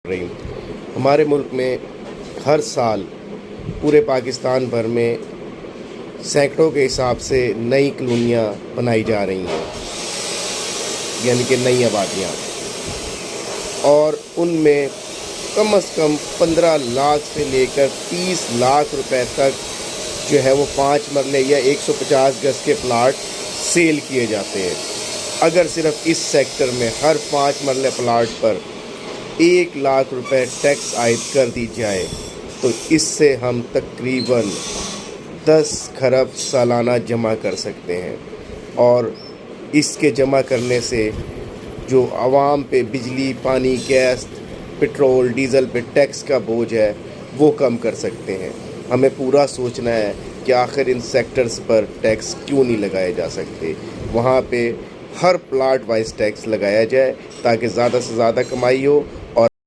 رہی ہمارے ملک میں ہر سال پورے پاکستان بھر میں سینکڑوں کے حساب سے نئی کالونیاں بنائی جا رہی ہیں، یعنی کہ نئی آبادیاں، اور ان میں کم از کم 15 لاکھ سے لے کر 30 لاکھ روپے تک جو ہے وہ 5 مرلے یا 150 گز کے پلاٹ سیل کیے جاتے ہیں۔ اگر صرف اس سیکٹر میں ہر 5 مرلے پلاٹ پر 1 لاکھ روپے ٹیکس عائد کر دی جائے تو اس سے ہم تقریباً 10 کھرب سالانہ جمع کر سکتے ہیں، اور اس کے جمع کرنے سے جو عوام پہ بجلی، پانی، گیس، پٹرول، ڈیزل پہ ٹیکس کا بوجھ ہے وہ کم کر سکتے ہیں۔ ہمیں پورا سوچنا ہے کہ آخر ان سیکٹرز پر ٹیکس کیوں نہیں لگائے جا سکتے، وہاں پہ ہر پلاٹ وائز ٹیکس لگایا جائے تاکہ زیادہ سے زیادہ کمائی ہو